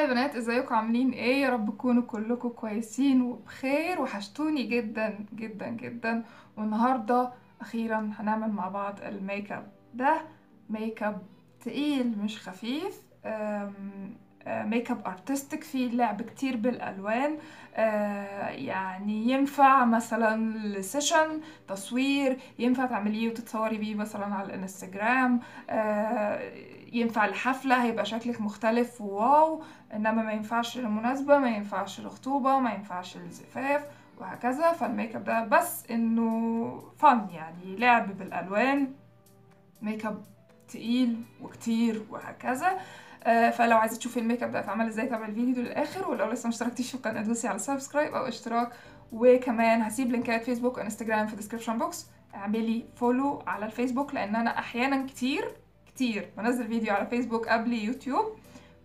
هاي بنات، ازيكم؟ عاملين ايه؟ يا رب تكونوا كلكم كويسين وبخير. وحشتوني جدا جدا جدا. والنهارده اخيرا هنعمل مع بعض الميك اب ده. ميك اب تقيل مش خفيف. ميك اب ارتستيك، فيه لعب كتير بالالوان. يعني ينفع مثلا لسيشن تصوير، ينفع تعمليه وتتصوري بيه مثلا على الانستجرام. ينفع لحفلة هيبقى شكلك مختلف وواو. انما ما ينفعش لمناسبة، ما ينفعش لخطوبة، ما ينفعش للزفاف وهكذا. فالميك اب ده بس انه فن، يعني لعب بالالوان. ميك اب تقيل وكتير وهكذا. فلو عايزه تشوفي الميك اب ده اتعمل ازاي، تابعي الفيديو للاخر. ولو لسه مشتركتيش في القناه دوسي على سبسكرايب او اشتراك. وكمان هسيب لينكات فيسبوك وانستجرام في الديسكربشن بوكس. اعملي فولو على الفيسبوك، لان انا احيانا كتير بنزل فيديو على فيسبوك قبل يوتيوب.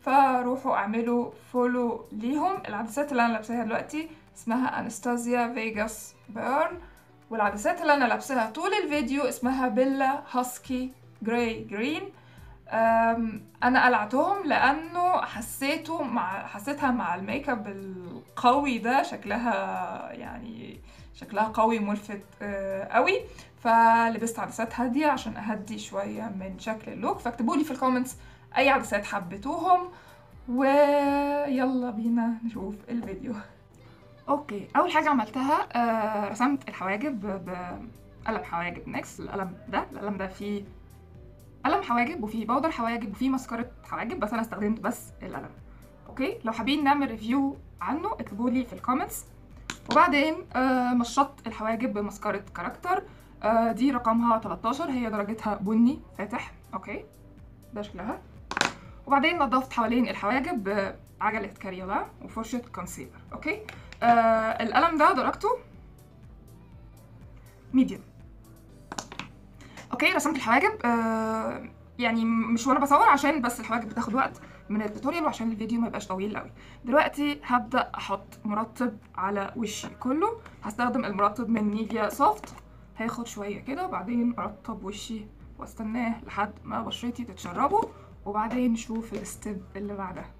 فروحوا اعملوا فولو ليهم. العدسات اللي انا لابساها دلوقتي اسمها انستازيا فيجاس بيرن. والعدسات اللي انا لابساها طول الفيديو اسمها بيلا هاسكي جراي جرين. انا قلعتهم لانه حسيتها مع الميك اب القوي ده، شكلها قوي ملفت قوي. فلبست عدسات هاديه عشان اهدي شويه من شكل اللوك. فاكتبولي في الكومنتس اي عدسات حبيتوهم. ويلا بينا نشوف الفيديو. اوكي، اول حاجه عملتها رسمت الحواجب بقلم حواجب نيكس. القلم ده فيه قلم حواجب وفيه بودر حواجب وفيه مسكرة حواجب، بس انا استخدمت بس القلم. اوكي، لو حابين نعمل ريفيو عنه اكتبولي في الكومنتس. وبعدين مشطت الحواجب بمسكرة كاركتر. دي رقمها 13، هي درجتها بني فاتح. اوكي، ده شكلها. وبعدين نضفت حوالين الحواجب بعجلة كاريولا وفرشة كونسيلر. اوكي، القلم ده درجته ميديوم. اوكي، رسمت الحواجب يعني مش وانا بصور، عشان بس الحواجب بتاخد وقت من التوتوريال وعشان الفيديو ما يبقاش طويل قوي. دلوقتي هبدا احط مرطب على وشي كله. هستخدم المرطب من نيفيا سوفت، هاخد شويه كده وبعدين ارطب وشي واستناه لحد ما بشرتي تتشربه. وبعدين نشوف الستيب اللي بعدها.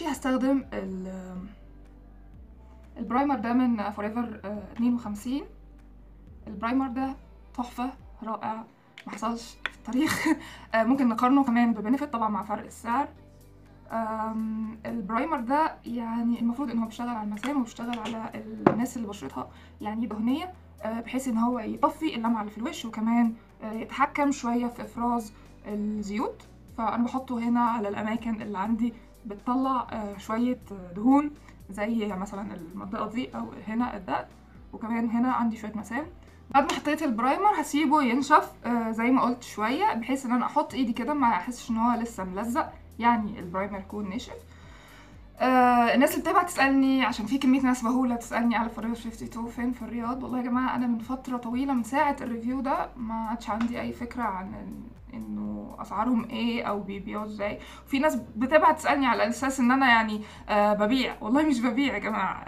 هستخدم البرايمر ده من فوريفر 52. البرايمر ده تحفه، رائع، ما حصلش في التاريخ. ممكن نقارنه كمان ببنفيت طبعا مع فرق السعر. البرايمر ده يعني المفروض ان هو بيشتغل على المسام وبيشتغل على الناس اللي بشرتها يعني دهنيه، بحيث ان هو يطفي اللمعه اللي في الوش، وكمان يتحكم شويه في افراز الزيوت. فانا بحطه هنا على الاماكن اللي عندي بتطلع شويه دهون، زي مثلا المنطقه دي او هنا الدقن، وكمان هنا عندي شويه مسام. بعد ما حطيت البرايمر هسيبه ينشف زي ما قلت شويه، بحيث ان انا احط ايدي كده ما احسش ان هو لسه ملزق، يعني البرايمر يكون ناشف. الناس اللي بتبعت تسالني، عشان في كميه ناس مهوله تسالني على فوريفر 52 فين في الرياض. والله يا جماعه انا من فتره طويله من ساعه الريفيو ده ما عادش عندي اي فكره عن انه اسعارهم ايه او بيبيعوا ازاي. وفي ناس بتبعت تسالني على اساس ان انا يعني ببيع. والله مش ببيع يا جماعه.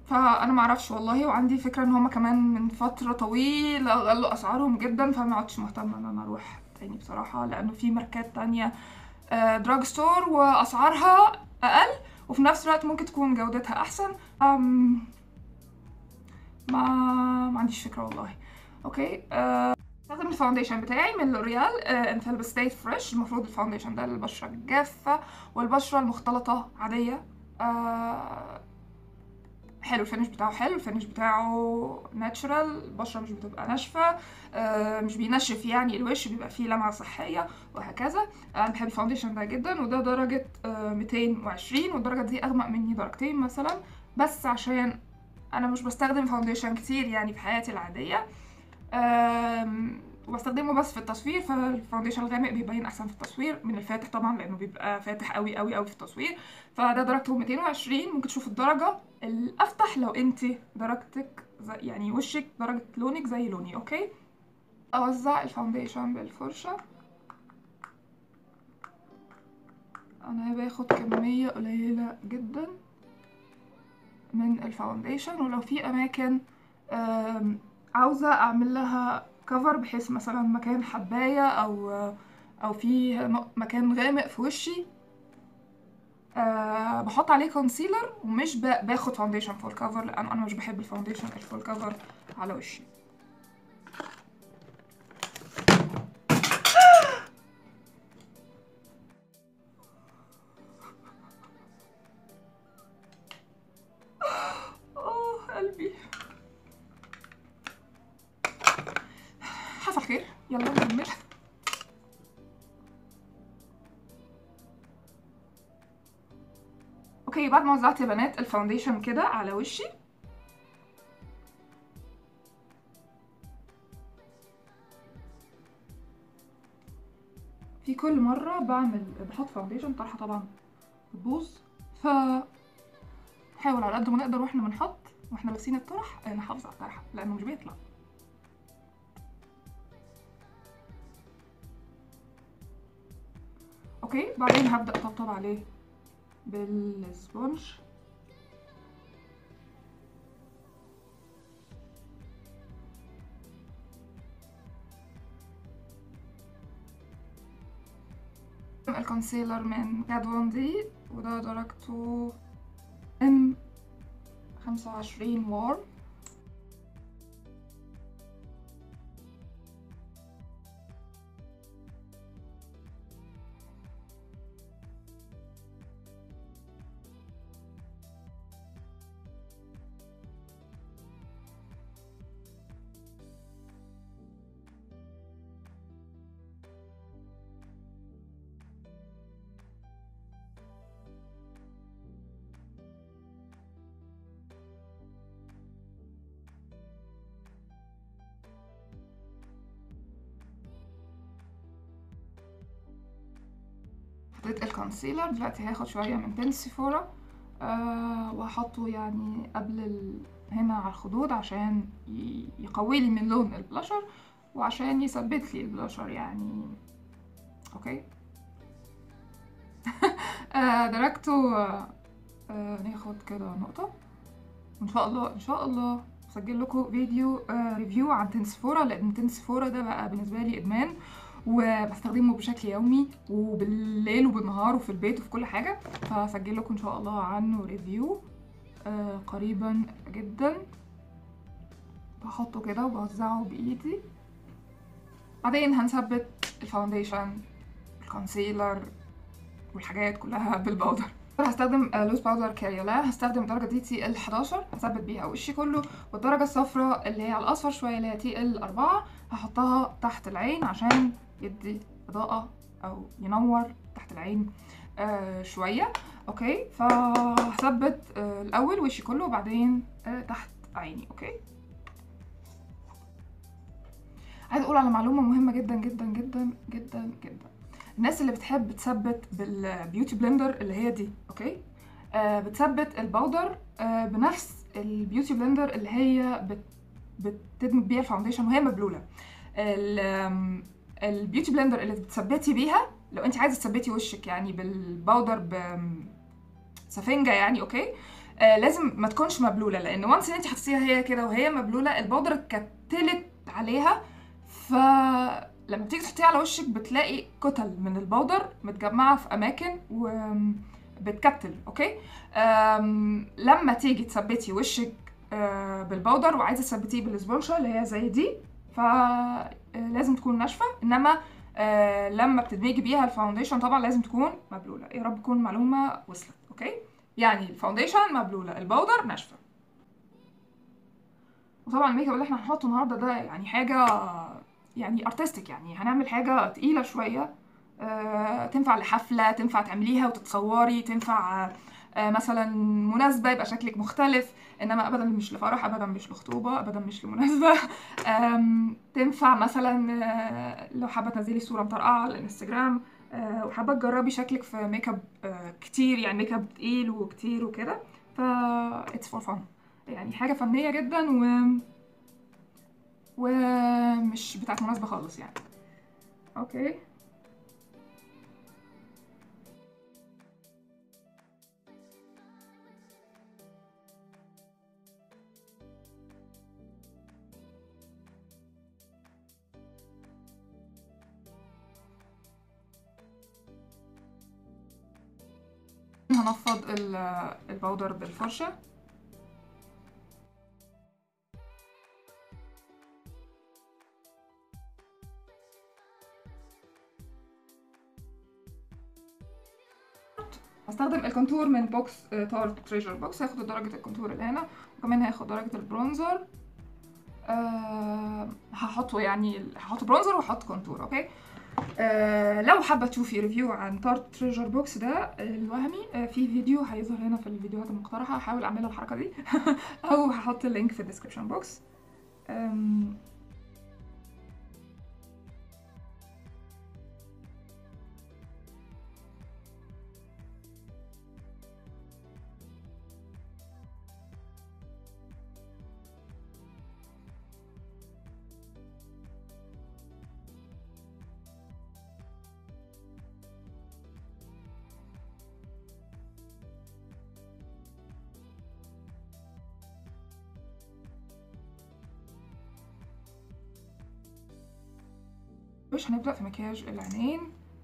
فانا معرفش والله. وعندي فكره ان هما كمان من فتره طويله غلوا اسعارهم جدا، فما عدتش مهتمه ان انا اروح تاني بصراحه، لانه في ماركات تانية دراج ستور واسعارها اقل وفي نفس الوقت ممكن تكون جودتها احسن. ما عنديش فكره والله. اوكي، استخدم الفاونديشن بتاعي من لوريال انفاليبل ستي فريش. المفروض الفاونديشن ده للبشره الجافه والبشره المختلطه عاديه. حلو الفينش بتاعه، حلو الفينش بتاعه ناتشورال، البشره مش بتبقى ناشفه، مش بينشف يعني الوش، بيبقى فيه لمعه صحيه وهكذا. انا بحب الفاونديشن ده جدا، وده درجه 220، والدرجه دي اغمق مني درجتين مثلا، بس عشان انا مش بستخدم فاونديشن كتير يعني في حياتي العاديه، وبستخدمه بس في التصوير. فالفاونديشن الغامق بيبين احسن في التصوير من الفاتح طبعا، لانه بيبقى فاتح قوي قوي قوي في التصوير. فده درجته 220. ممكن تشوف الدرجه الافتح لو انت درجتك يعني وشك درجه لونك زي لوني. اوكي، اوزع الفاونديشن بالفرشه. انا باخد كميه قليله جدا من الفاونديشن، ولو في اماكن عاوزه اعمل لها كفر، بحيث مثلا مكان حبايه او في مكان غامق في وشي بحط عليه كونسيلر، ومش باخد فاونديشن فول كفر، لان انا مش بحب الفاونديشن الفول كفر على وشي. قلبي. حصل خير، يلا نكمل. اوكي، بعد ما وزعت يا بنات الفاونديشن كده على وشي، في كل مرة بحط فاونديشن طرحة طبعا بتبوظ، ف نحاول على قد ما نقدر واحنا بنحط واحنا لابسين الطرح نحافظ على الطرحة لانه مش بيطلع. اوكي، بعدين هبدأ اطبطب عليه بالسبونج. الكونسيلر من كاد فون دي، وده درجته M25 وارم. حطيت الكونسيلر، دلوقتي هاخد شوية من بين سيفورا وهحطه يعني هنا على الخدود عشان يقوي لي من لون البلاشر، وعشان يثبت لي البلاشر يعني. اوكي. درجته ناخد كده نقطة، وان شاء الله ان شاء الله اسجل لكم فيديو ريفيو عن تنسفورا، لان تنسفورا ده بقى بالنسبة لي ادمان، وبستخدمه بشكل يومي وبالليل وبالنهار وفي البيت وفي كل حاجة، فهسجل لكم ان شاء الله عنه ريفيو قريبا جدا. بحطه كده وبوزعه بايدي، بعدين هنثبت الفاونديشن الكونسيلر والحاجات كلها بالباودر. هستخدم لوز باودر كاريولا، هستخدم درجة دي تي ال 11 هثبت بيها وشي كله، والدرجة الصفراء اللي هي على الأصفر شوية اللي هي تي ال 4 هحطها تحت العين عشان يدي إضاءة أو ينور تحت العين شوية. اوكي، فهثبت الأول وشي كله وبعدين تحت عيني. اوكي، عايزة أقول على معلومة مهمة جدا جدا جدا جدا جدا. الناس اللي بتحب تثبت بالبيوتي بلندر اللي هي دي، اوكي، بتثبت الباودر بنفس البيوتي بلندر اللي هي بتدمج بيها الفاونديشن وهي مبلوله. البيوتي بلندر اللي بتثبتي بيها لو انت عايزه تثبتي وشك يعني بالباودر بسفنجه يعني، اوكي، لازم ما تكونش مبلوله، لان وانس ان انت حطيتيها هي كده وهي مبلوله الباودر اتكتلت عليها، فلما بتيجي تحطيها على وشك بتلاقي كتل من الباودر متجمعه في اماكن وبتكتل. اوكي، لما تيجي تثبتي وشك بالباودر وعايزه تثبتيه بالسبونشة اللي هي زي دي، فلازم تكون ناشفه، انما لما بتدمجي بيها الفاونديشن طبعا لازم تكون مبلوله. يا رب تكون المعلومه وصلت. اوكي، يعني الفاونديشن مبلوله، الباودر ناشفه. وطبعا الميك اب اللي احنا هنحطه النهارده ده يعني حاجه يعني ارتستيك، يعني هنعمل حاجه تقيله شويه، تنفع لحفله، تنفع تعمليها وتتصوري، تنفع مثلا مناسبه يبقى شكلك مختلف، انما ابدا مش لفرح، ابدا مش لخطوبه، ابدا مش لمناسبه. تنفع مثلا لو حابه تنزلي صوره مطرقعه على الانستجرام، وحابه تجربي شكلك في ميك اب كتير، يعني ميك اب تقيل وكتير وكده، ف اتس فور فن، يعني حاجه فنيه جدا ومش بتاعت مناسبه خالص يعني. اوكي، هنفض الباودر بالفرشة. هستخدم الكونتور من بوكس تارت تريجر بوكس. هاخد درجة الكونتور اللي هنا، وكمان هاخد درجة البرونزر. هحطه، يعني هحط برونزر وهحط كونتور. اوكي. لو حابه تشوفي ريفيو عن تارت تريجر بوكس ده الوهمي، في فيديو هيظهر هنا في الفيديوهات المقترحه، هحاول اعملها الحركه دي او هحط اللينك في الديسكريبشن بوكس. مش هنبدأ في مكياج العينين.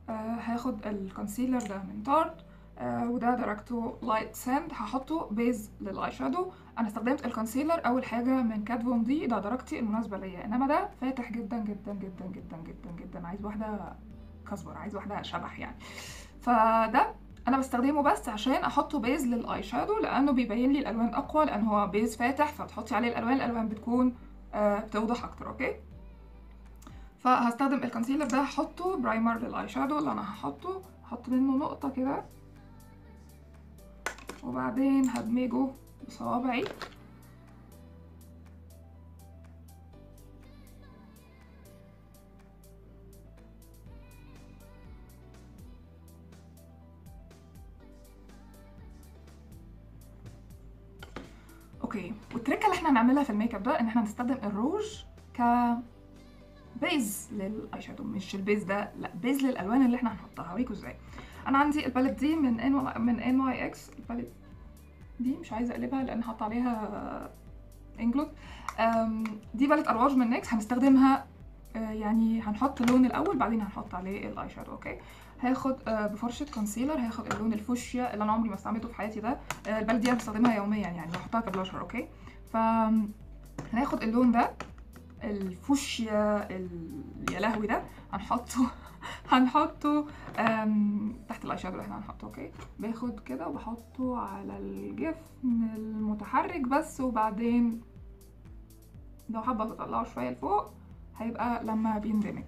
هاخد الكونسيلر ده من تارت، وده درجته لايت ساند، هحطه بيز للاي شادو. انا استخدمت الكونسيلر اول حاجه من كات فون دي، ده درجتي المناسبه ليا، انما ده فاتح جدا جدا جدا جدا جدا جدا، عايز واحده كزبر، عايز واحده شبح يعني. فده انا بستخدمه بس عشان احطه بيز للاي شادو، لانه بيبين لي الالوان اقوى، لان هو بيز فاتح، فتحطي عليه الالوان بتكون بتوضح اكتر. اوكي. فهستخدم الكونسيلر ده، هحطه برايمر للاي شادو اللي انا هحط منه نقطه كده، وبعدين هدمجه بصوابعي. اوكي. والتركه اللي احنا هنعملها في الميك اب ده ان احنا هنستخدم الروج ك بيز للاي شادو، مش البيز ده، لا، بيز للالوان اللي احنا هنحطها. هوريكم ازاي. انا عندي الباليت دي من ان واي اكس. الباليت دي مش عايزه اقلبها لان حاطه عليها انجلوت. دي باليت ارواج من نيكس، هنستخدمها يعني هنحط اللون الاول بعدين هنحط عليه الاي شادو. اوكي. هاخد بفرشه كونسيلر، هاخد اللون الفوشيا اللي انا عمري ما استعملته في حياتي ده. الباليت دي انا بستخدمها يوميا، يعني بحطها كبلاشر. اوكي. هناخد اللون ده الفوشيا يا لهوي ده، هنحطه تحت الاي شادو اللي احنا هنحطه. اوكي. باخد كده وبحطه على الجفن المتحرك بس، وبعدين لو حابه تطلعه شويه لفوق هيبقى لما بيندمج.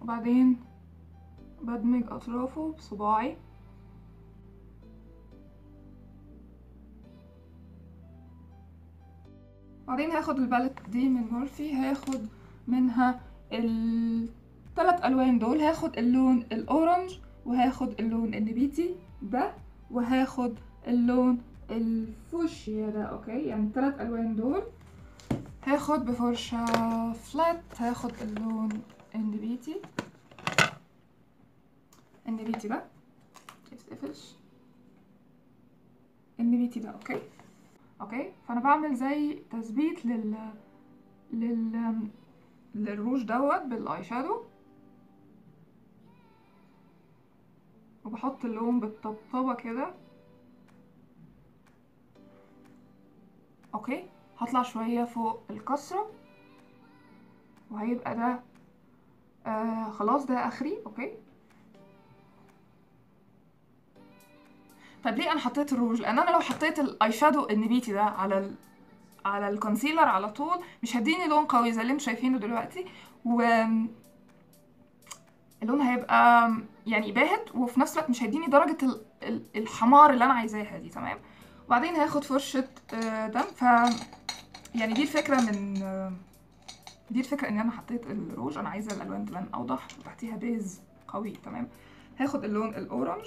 وبعدين بدمج اطرافه بصباعي. بعدين هاخد الباليت دي من مورفي، هاخد منها الثلاث الوان دول، هاخد اللون الاورنج، وهاخد اللون النبيتي ده، وهاخد اللون الفوشيا ده. اوكي. يعني الثلاث الوان دول هاخد بفرشة فلات، هاخد اللون النبيتي ده يتقفش، النبيتي ده. اوكي. فانا بعمل زي تثبيت للروج دوت بالاي شادو، وبحط اللون بالطبطبه كده. اوكي. هطلع شويه فوق الكسره، وهيبقى ده خلاص ده اخري. اوكي. طب ليه انا حطيت الروج؟ لان انا لو حطيت الاي شادو النبيتي ده على الكونسيلر على طول مش هديني لون قوي زي اللي انتوا شايفينه دلوقتي، و اللون هيبقى يعني باهت، وفي نفس الوقت مش هيديني درجة الحمار اللي انا عايزاها دي. تمام. وبعدين هاخد فرشة دم. يعني دي الفكرة ان انا حطيت الروج، انا عايزة الالوان تبان اوضح وتحتيها بيز قوي. تمام. هاخد اللون الاورنج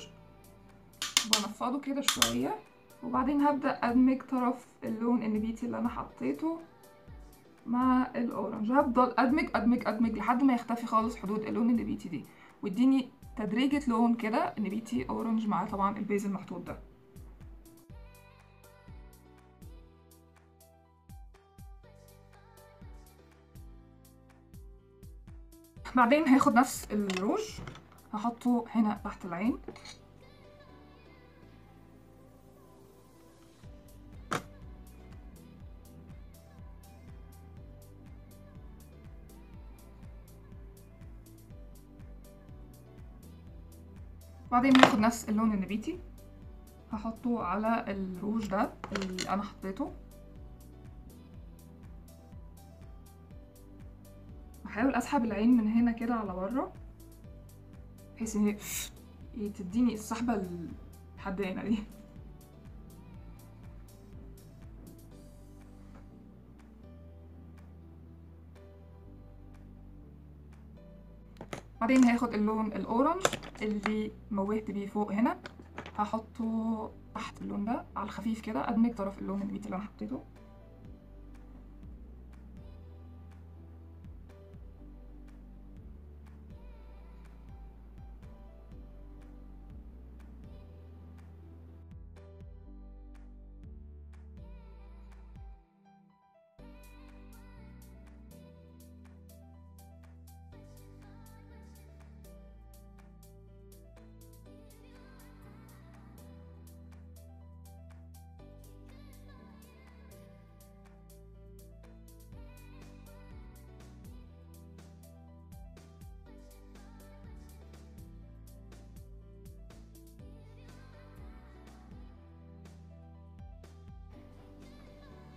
وانفضه كده شوية، وبعدين هبدأ ادمج طرف اللون النبيتي اللي انا حطيته مع الاورنج. هفضل ادمج ادمج ادمج لحد ما يختفي خالص حدود اللون النبيتي دي، ويديني تدريجة لون كده نبيتي اورنج مع طبعا البيز المحطوط ده. بعدين هاخد نفس الروج هحطه هنا تحت العين. بعدين هاخد نفس اللون النبيتي هحطه على الروج ده اللي انا حطيته. بحاول اسحب العين من هنا كده على بره بحيث ان هي تديني السحبه لحد هنا دي. بعدين هاخد اللون الاورنج اللي موهت بيه فوق هنا هحطه تحت اللون ده على الخفيف كده، ادمج طرف اللون النبيتي اللي انا حطيته.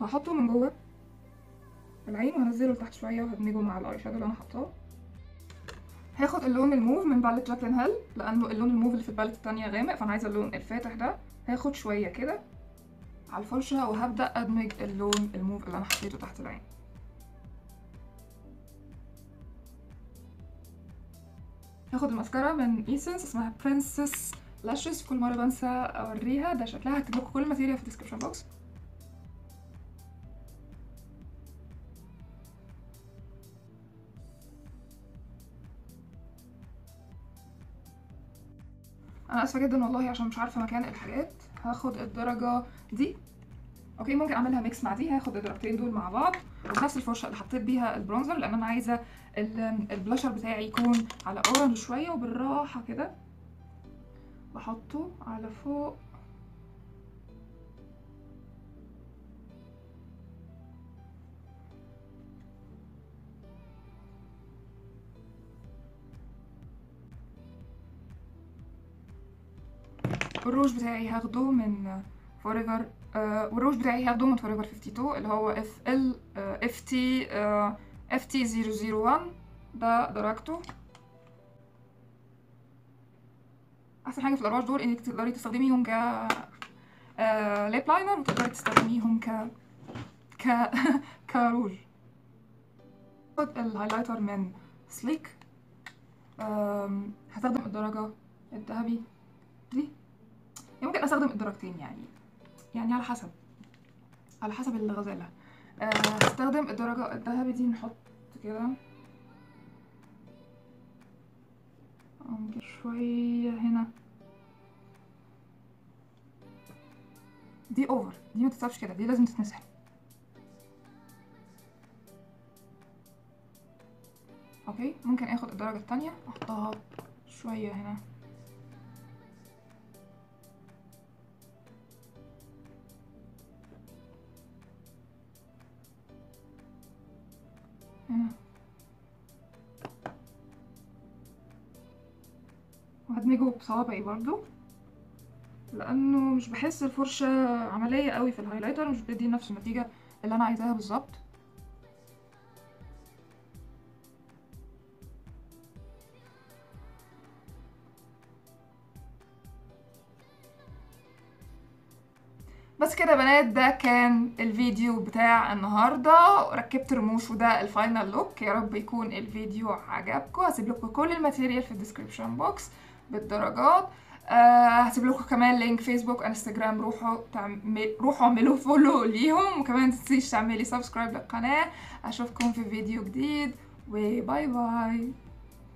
هحطه من جوه العين وهنزله لتحت شويه وهدمجه مع الاي شادو اللي انا حاطاه. هاخد اللون الموف من باليت جاكلين هيل لانه اللون الموف اللي في الباليت التانية غامق، فانا عايزه اللون الفاتح ده. هاخد شويه كده على الفرشه وهبدا ادمج اللون الموف اللي انا حطيته تحت العين. هاخد الماسكارا من ايسنس اسمها برنسس لاشز، كل مره بنسى اوريها، ده شكلها هكتب لكم كل الماتيريال في الديسكربشن بوكس. انا اسفه جدا والله عشان مش عارفه مكان الحاجات. هاخد الدرجه دي، اوكي ممكن اعملها ميكس مع دي. هاخد الدرجتين دول مع بعض وبنفس الفرشه اللي حطيت بيها البرونزر لان انا عايزه البلاشر بتاعي يكون على اورنج شويه، وبالراحه كده بحطه على فوق والروج بتاعي هاخده من فوريفر والروج بتاعي هاخده من فوريفر 52 اللي هو FT 001 ده درجته. احسن حاجه في الارواج دول انك تقدري تستخدميهم ك ليب لاينر وتقدري تستخدميهم ك كروج. هاخد الهايلايتر من سليك، هستخدم الدرجه الذهبي دي، ممكن استخدم الدرجتين يعني على حسب الغزاله. هستخدم الدرجه الذهبي دي، نحط كده شويه هنا. دي اوفر، دي ما تتسابش كده، دي لازم تتمسح. اوكي ممكن اخد الدرجه الثانيه احطها شويه هنا وهدمجه بصوابعي برضو لانه مش بحس الفرشه عمليه قوي في الهايلايتر، مش بتدي نفس النتيجه اللي انا عايزاها بالظبط. بس كده يا بنات، ده كان الفيديو بتاع النهارده. ركبت رموش وده الفاينل لوك. يا رب يكون الفيديو عجبكم. هسيب لكم كل الماتيريال في الديسكربشن بوكس بالدرجات. هسيب لكم كمان لينك فيسبوك انستجرام، روحوا اعملوا فولو ليهم، وكمان متنسيش تعملي سبسكرايب للقناه. اشوفكم في فيديو جديد وباي باي.